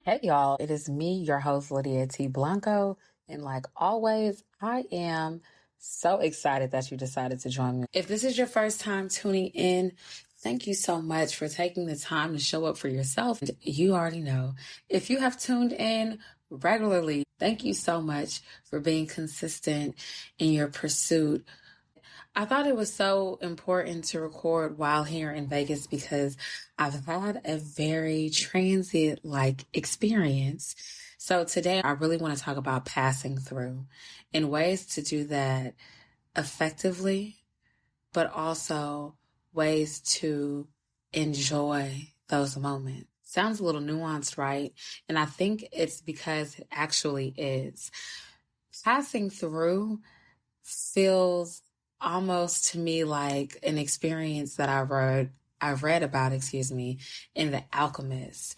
Hey y'all, it is me, your host, Lydia T. Blanco. And like always, I am so excited that you decided to join me. If this is your first time tuning in, thank you so much for taking the time to show up for yourself. You already know. If you have tuned in regularly, thank you so much for being consistent in your pursuit. I thought it was so important to record while here in Vegas because I've had a very transient-like experience. So today I really want to talk about passing through and ways to do that effectively, but also ways to enjoy those moments. Sounds a little nuanced, right? And I think it's because it actually is. Passing through feels almost to me like an experience that I read about, in The Alchemist.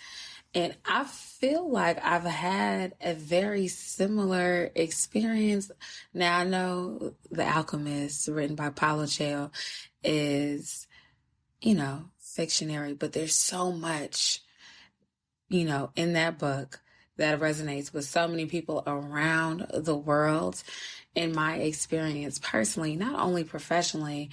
And I feel like I've had a very similar experience. Now I know The Alchemist, written by Paulo Coelho, is, fictionary, but there's so much, in that book that resonates with so many people around the world. In my experience personally, not only professionally,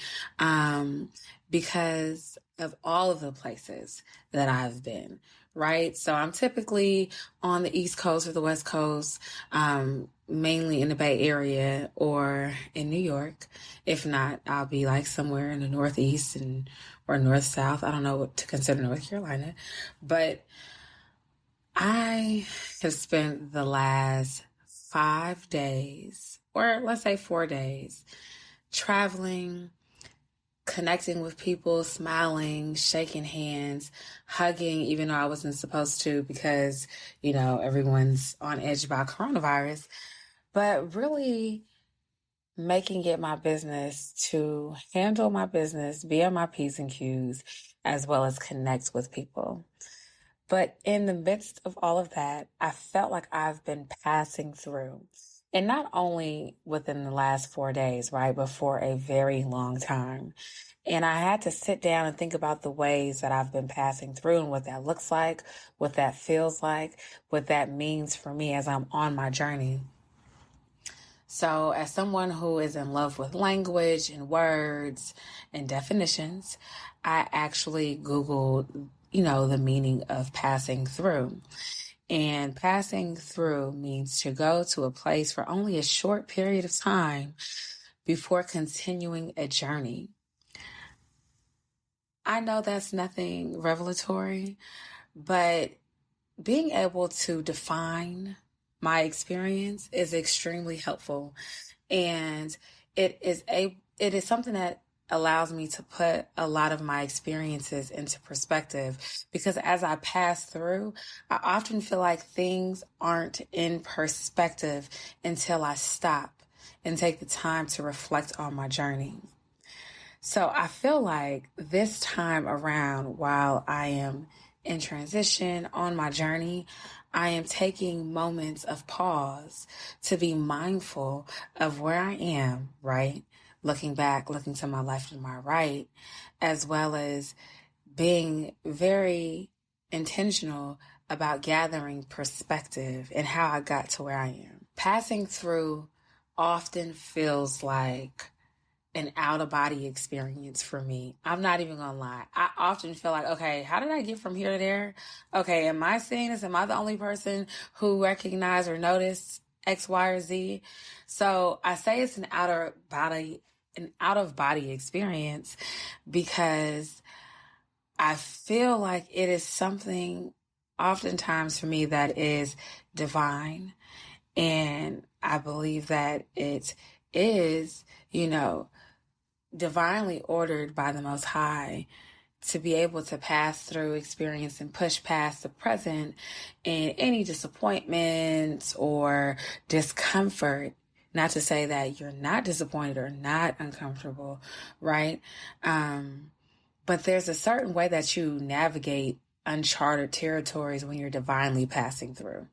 because of all of the places that I've been, right? So I'm typically on the East Coast or the West Coast, mainly in the Bay Area or in New York. If not, I'll be like somewhere in the Northeast or North South. I don't know what to consider North Carolina, but I have spent the last 5 days, or let's say 4 days, traveling, connecting with people, smiling, shaking hands, hugging, even though I wasn't supposed to because, everyone's on edge about coronavirus, but really making it my business to handle my business, be on my P's and Q's, as well as connect with people. But in the midst of all of that, I felt like I've been passing through. And not only within the last 4 days, right, but for a very long time. And I had to sit down and think about the ways that I've been passing through and what that looks like, what that feels like, what that means for me as I'm on my journey. So as someone who is in love with language and words and definitions, I actually Googled, the meaning of passing through. And passing through means to go to a place for only a short period of time before continuing a journey. I know that's nothing revelatory, but being able to define my experience is extremely helpful. And it is something that allows me to put a lot of my experiences into perspective, because as I pass through, I often feel like things aren't in perspective until I stop and take the time to reflect on my journey. So I feel like this time around, while I am in transition on my journey, I am taking moments of pause to be mindful of where I am, right? Looking back, looking to my left and my right, as well as being very intentional about gathering perspective and how I got to where I am. Passing through often feels like an out of body experience for me. I'm not even gonna lie. I often feel like, okay, how did I get from here to there? Okay, am I seeing this? Am I the only person who recognized or noticed X, Y, or Z? So I say it's an out of body experience because I feel like it is something oftentimes for me that is divine. And I believe that it is, divinely ordered by the Most High to be able to pass through experience and push past the present and any disappointments or discomfort. Not to say that you're not disappointed or not uncomfortable, right? But there's a certain way that you navigate uncharted territories when you're divinely passing through.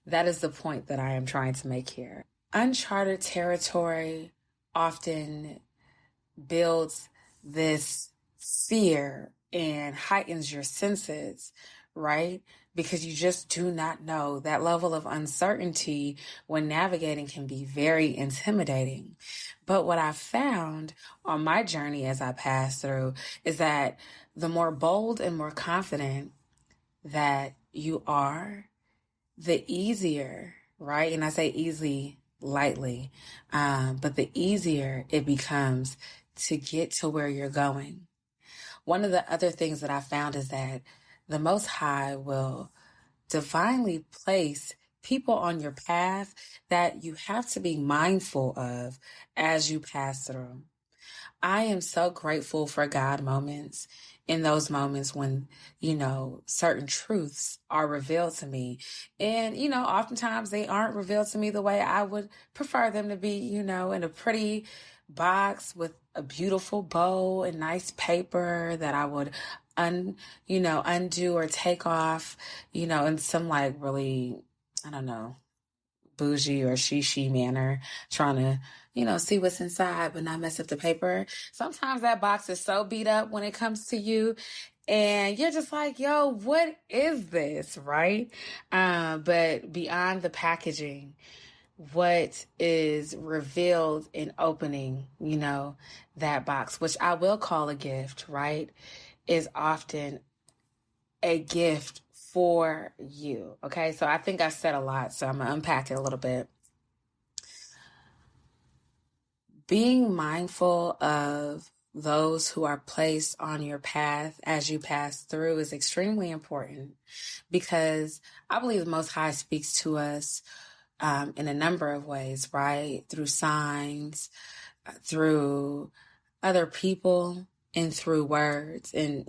That is the point that I am trying to make here. Uncharted territory often builds this fear and heightens your senses, right? because you just do not know. That level of uncertainty when navigating can be very intimidating. But what I found on my journey as I passed through is that the more bold and more confident that you are, the easier, right? And I say easy lightly, but the easier it becomes to get to where you're going. One of the other things that I found is that the Most High will divinely place people on your path that you have to be mindful of as you pass through. I am so grateful for God moments, in those moments when, certain truths are revealed to me. And, oftentimes they aren't revealed to me the way I would prefer them to be, in a pretty box with a beautiful bow and nice paper that I would undo or take off, in some like really, I don't know, bougie or she manner, trying to, see what's inside, but not mess up the paper. Sometimes that box is so beat up when it comes to you, and you're just like, yo, what is this, right? But beyond the packaging, what is revealed in opening, that box, which I will call a gift, right, is often a gift for you. Okay, so I think I said a lot, so I'm gonna unpack it a little bit. Being mindful of those who are placed on your path as you pass through is extremely important, because I believe the Most High speaks to us in a number of ways, right? Through signs, through other people, and through words, and,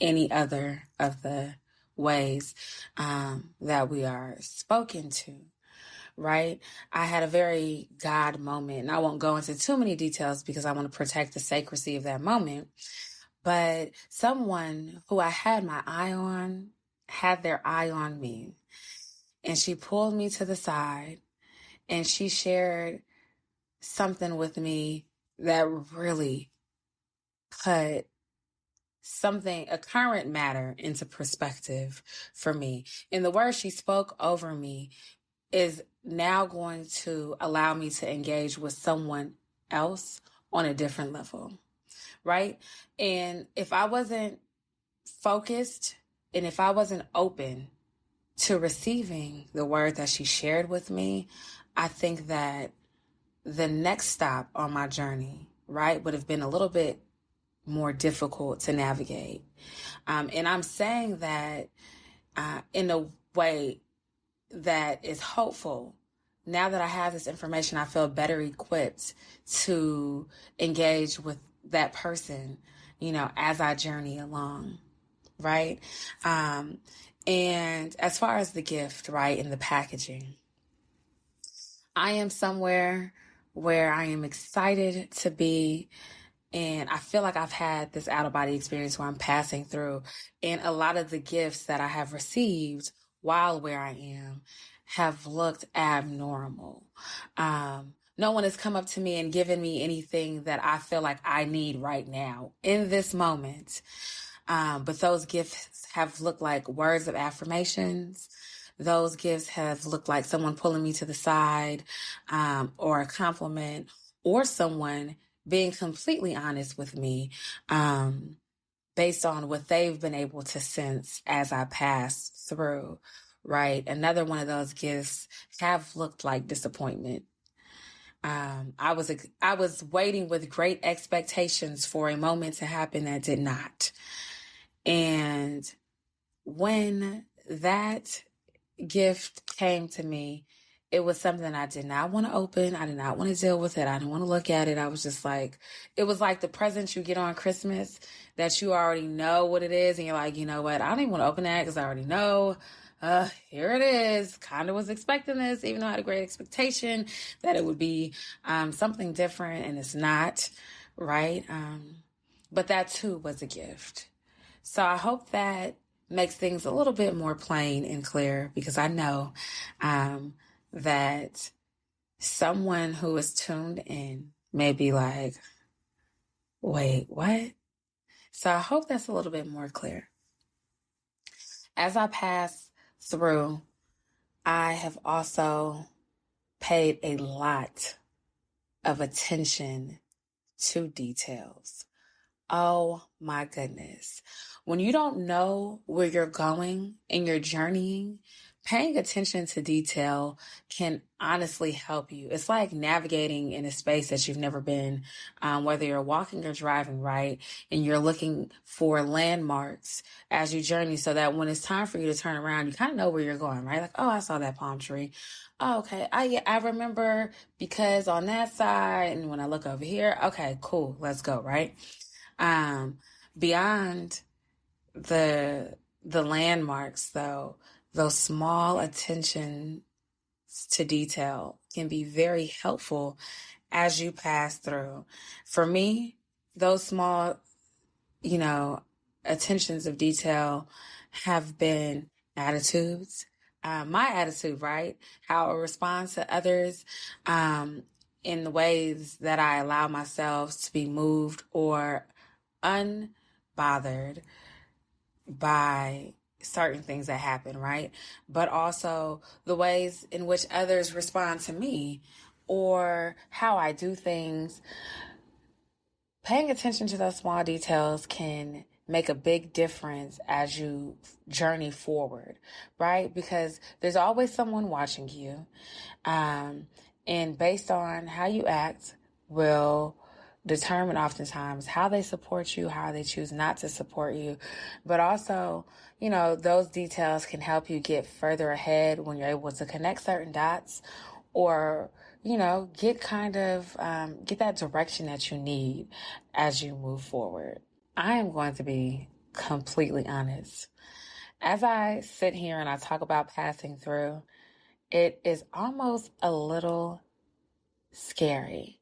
any other of the ways that we are spoken to, right? I had a very God moment, and I won't go into too many details because I want to protect the sacredcy of that moment. But someone who I had my eye on had their eye on me, and she pulled me to the side and she shared something with me that really put a current matter into perspective for me. And the word she spoke over me is now going to allow me to engage with someone else on a different level, right? And if I wasn't focused and if I wasn't open to receiving the word that she shared with me, I think that the next stop on my journey, right, would have been a little bit more difficult to navigate. And I'm saying that in a way that is hopeful. Now that I have this information, I feel better equipped to engage with that person, as I journey along, right? And as far as the gift, right, and the packaging, I am somewhere where I am excited to be. And I feel like I've had this out of body experience where I'm passing through. And a lot of the gifts that I have received while where I am have looked abnormal. No one has come up to me and given me anything that I feel like I need right now in this moment. But those gifts have looked like words of affirmations. Those gifts have looked like someone pulling me to the side, or a compliment, or someone being completely honest with me, based on what they've been able to sense as I pass through, right? Another one of those gifts have looked like disappointment. I was waiting with great expectations for a moment to happen that did not. And when that gift came to me, it was something I did not want to open. I did not want to deal with it. I didn't want to look at it. I was just like, it was like the presents you get on Christmas that you already know what it is. And you're like, you know what? I don't even want to open that because I already know. Here it is. Kind of was expecting this, even though I had a great expectation that it would be something different, and it's not, right? But that too was a gift. So I hope that makes things a little bit more plain and clear, because I know that someone who is tuned in may be like, wait, what? So I hope that's a little bit more clear. As I pass through, I have also paid a lot of attention to details. Oh my goodness. When you don't know where you're going and you're journeying, paying attention to detail can honestly help you. It's like navigating in a space that you've never been, whether you're walking or driving, right? And you're looking for landmarks as you journey so that when it's time for you to turn around, you kind of know where you're going, right? Like, oh, I saw that palm tree. Oh, okay. I remember because on that side, and when I look over here, okay, cool. Let's go, right? Beyond the landmarks though, those small attention to detail can be very helpful as you pass through. For me, those small, attentions of detail have been attitudes. My attitude, right? How I respond to others, in the ways that I allow myself to be moved or unbothered by certain things that happen, right? But also the ways in which others respond to me or how I do things. Paying attention to those small details can make a big difference as you journey forward, right? Because there's always someone watching you. And based on how you act will determine oftentimes how they support you, how they choose not to support you. But also, those details can help you get further ahead when you're able to connect certain dots or, get get that direction that you need as you move forward. I am going to be completely honest. As I sit here and I talk about passing through, it is almost a little scary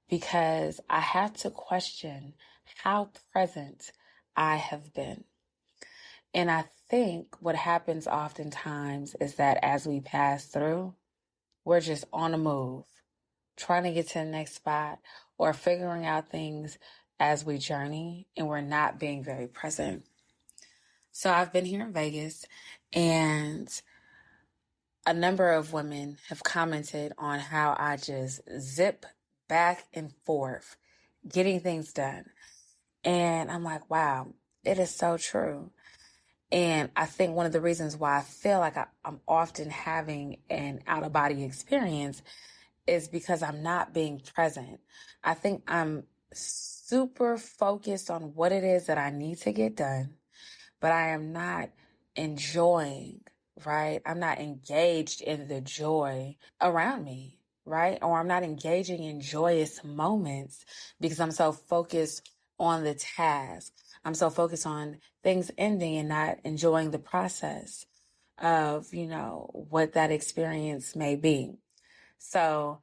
because I have to question how present I have been. And I think what happens oftentimes is that as we pass through, we're just on the move, trying to get to the next spot or figuring out things as we journey, and we're not being very present. So I've been here in Vegas, and a number of women have commented on how I just zip back and forth, getting things done. And I'm like, wow, it is so true. And I think one of the reasons why I feel like I'm often having an out-of-body experience is because I'm not being present. I think I'm super focused on what it is that I need to get done, but I am not enjoying, right? I'm not engaged in the joy around me, right? Or I'm not engaging in joyous moments because I'm so focused on the task. I'm so focused on things ending and not enjoying the process of, what that experience may be. So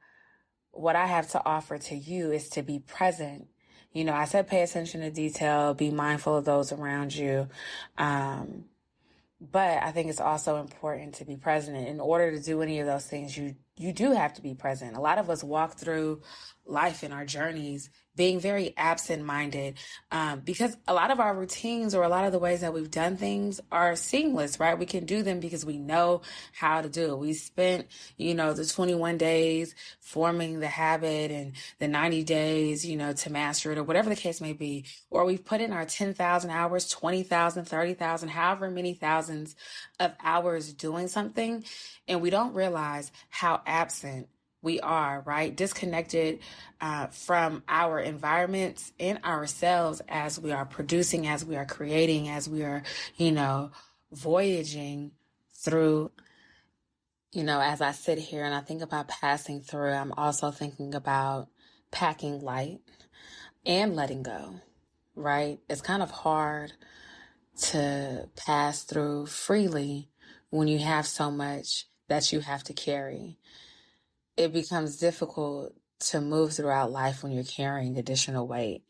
what I have to offer to you is to be present. I said pay attention to detail, be mindful of those around you. But I think it's also important to be present. In order to do any of those things, you do have to be present. A lot of us walk through life in our journeys being very absent-minded, because a lot of our routines or a lot of the ways that we've done things are seamless, right? We can do them because we know how to do it. We spent, the 21 days forming the habit and the 90 days, to master it or whatever the case may be. Or we've put in our 10,000 hours, 20,000, 30,000, however many thousands of hours doing something. And we don't realize how absent we are, right? Disconnected from our environments and ourselves as we are producing, as we are creating, as we are, voyaging through. As I sit here and I think about passing through, I'm also thinking about packing light and letting go, right? It's kind of hard to pass through freely when you have so much that you have to carry. It becomes difficult to move throughout life when you're carrying additional weight.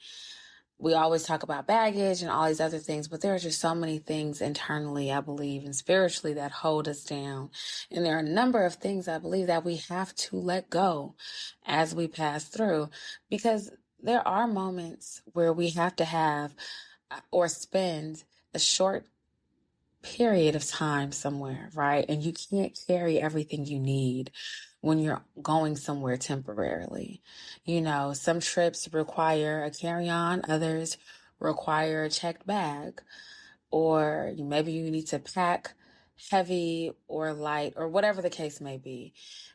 We always talk about baggage and all these other things, but there are just so many things internally, I believe, and spiritually that hold us down. And there are a number of things I believe that we have to let go as we pass through, because there are moments where we have to have or spend a short period of time somewhere, right? And you can't carry everything you need when you're going somewhere temporarily. You know, some trips require a carry-on, others require a checked bag, or maybe you need to pack heavy or light or whatever the case may be,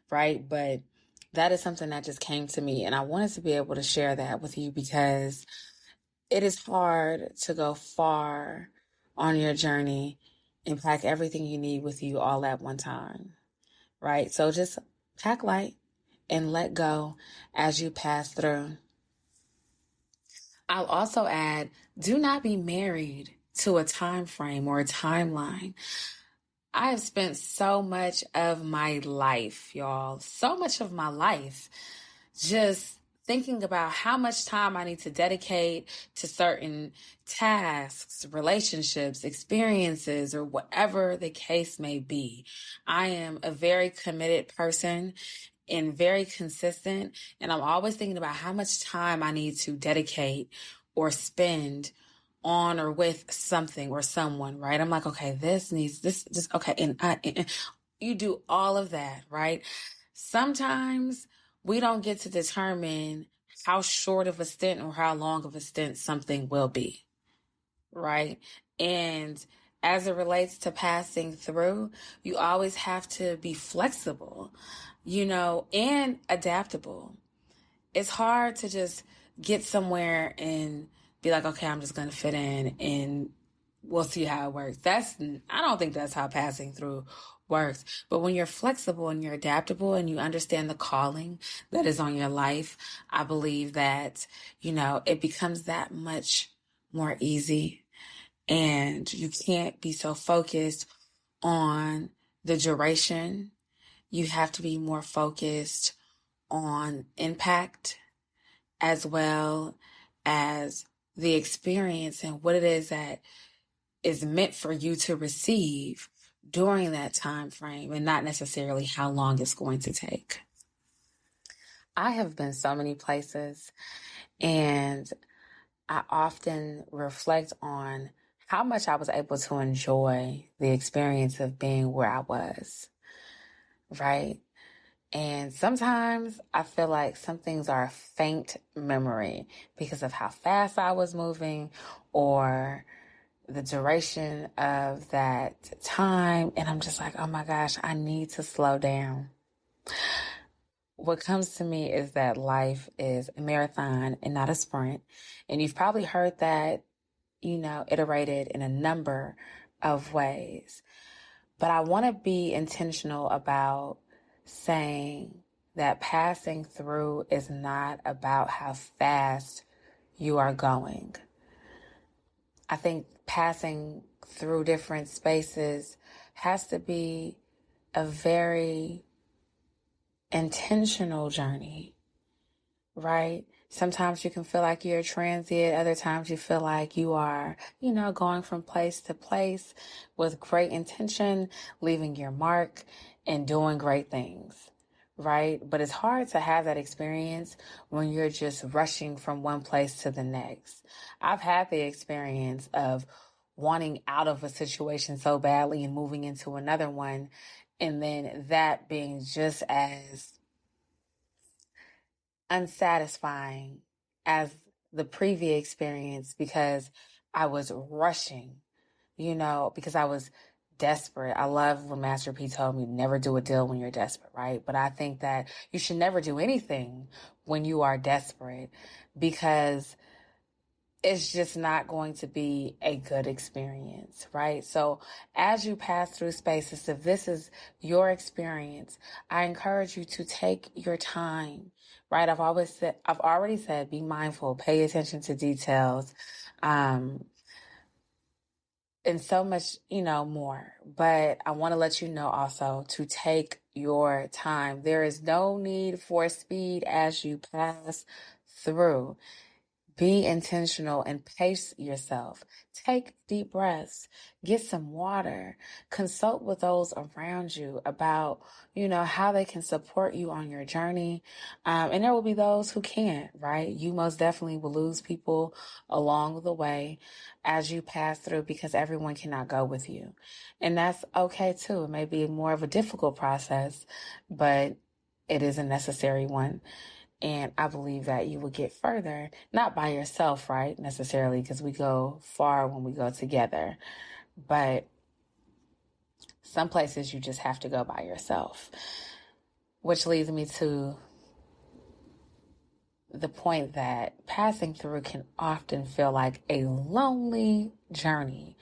right? But that is something that just came to me, and I wanted to be able to share that with you because it is hard to go far on your journey and pack everything you need with you all at one time, right? So just pack light and let go as you pass through. I'll also add, do not be married to a time frame or a timeline. I have spent so much of my life, y'all, so much of my life just thinking about how much time I need to dedicate to certain tasks, relationships, experiences, or whatever the case may be. I am a very committed person and very consistent, and I'm always thinking about how much time I need to dedicate or spend on or with something or someone, right? I'm like, okay, this needs this, just okay. And you do all of that, right? Sometimes we don't get to determine how short of a stint or how long of a stint something will be, right? And as it relates to passing through, you always have to be flexible, and adaptable. It's hard to just get somewhere and be like, okay, I'm just going to fit in and we'll see how it works. I don't think that's how passing through works. But when you're flexible and you're adaptable and you understand the calling that is on your life, I believe that, it becomes that much more easy, and you can't be so focused on the duration. You have to be more focused on impact as well as the experience and what it is that is meant for you to receive during that time frame, and not necessarily how long it's going to take. I have been so many places, and I often reflect on how much I was able to enjoy the experience of being where I was, right? And sometimes I feel like some things are a faint memory because of how fast I was moving or the duration of that time. And I'm just like, oh my gosh, I need to slow down. What comes to me is that life is a marathon and not a sprint. And you've probably heard that, iterated in a number of ways. But I want to be intentional about saying that passing through is not about how fast you are going. I think passing through different spaces has to be a very intentional journey, right? Sometimes you can feel like you're transient. Other times you feel like you are, going from place to place with great intention, leaving your mark and doing great things, right? But it's hard to have that experience when you're just rushing from one place to the next. I've had the experience of wanting out of a situation so badly and moving into another one, and then that being just as unsatisfying as the previous experience because I was rushing, because I was desperate. I love when Master P told me never do a deal when you're desperate, right? But I think that you should never do anything when you are desperate because it's just not going to be a good experience, right? So as you pass through spaces, if this is your experience, I encourage you to take your time, right? I've already said, be mindful, pay attention to details, and so much, more. But I want to let you know also to take your time. There is no need for speed as you pass through. Be intentional and pace yourself. Take deep breaths. Get some water. Consult with those around you about, how they can support you on your journey. And there will be those who can't, right? You most definitely will lose people along the way as you pass through because everyone cannot go with you. And that's okay too. It may be more of a difficult process, but it is a necessary one. And I believe that you will get further, not by yourself, right? Necessarily, because we go far when we go together. But some places you just have to go by yourself. Which leads me to the point that passing through can often feel like a lonely journey.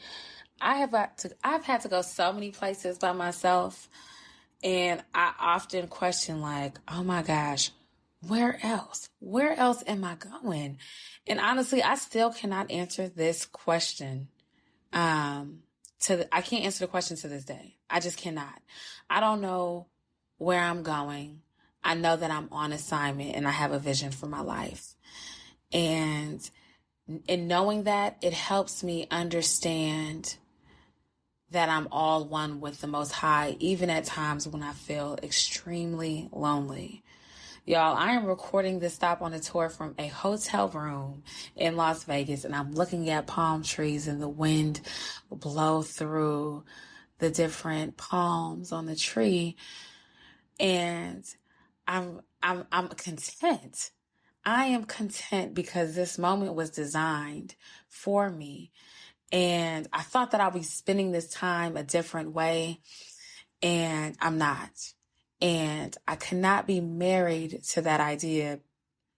I've had to go so many places by myself. And I often question like, oh my gosh, where else? Where else am I going? And honestly, I still cannot answer this question. I can't answer the question to this day. I just cannot. I don't know where I'm going. I know that I'm on assignment and I have a vision for my life. And in knowing that, it helps me understand that I'm all one with the Most High, even at times when I feel extremely lonely. Y'all, I am recording this stop on a tour from a hotel room in Las Vegas, and I'm looking at palm trees and the wind blow through the different palms on the tree. And I'm content. I am content because this moment was designed for me. And I thought that I'll be spending this time a different way, and I'm not. And I cannot be married to that idea.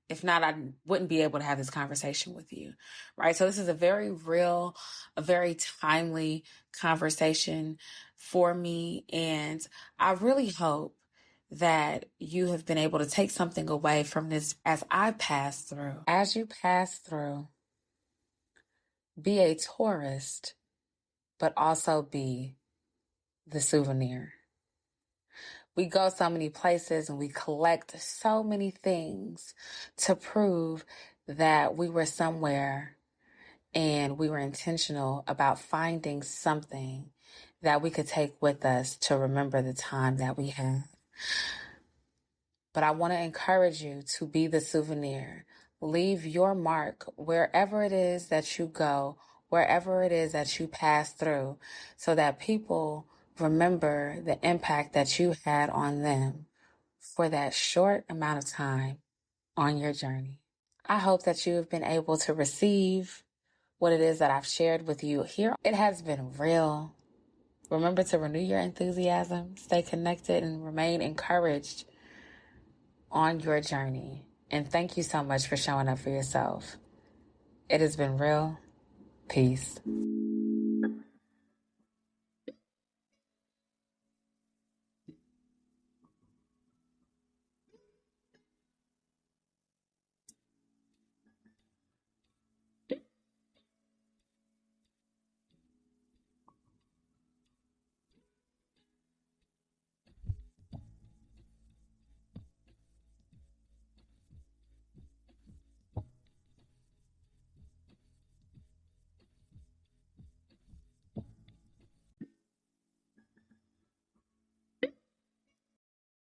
If not, I wouldn't be able to have this conversation with you, right? So this is a very real, a very timely conversation for me. And I really hope that you have been able to take something away from this as I pass through. As you pass through, be a tourist, but also be the souvenir. We go so many places and we collect so many things to prove that we were somewhere and we were intentional about finding something that we could take with us to remember the time that we had. But I want to encourage you to be the souvenir. Leave your mark wherever it is that you go, wherever it is that you pass through, so that people remember the impact that you had on them for that short amount of time on your journey. I hope that you have been able to receive what it is that I've shared with you here. It has been real. Remember to renew your enthusiasm, stay connected, and remain encouraged on your journey. And thank you so much for showing up for yourself. It has been real. Peace.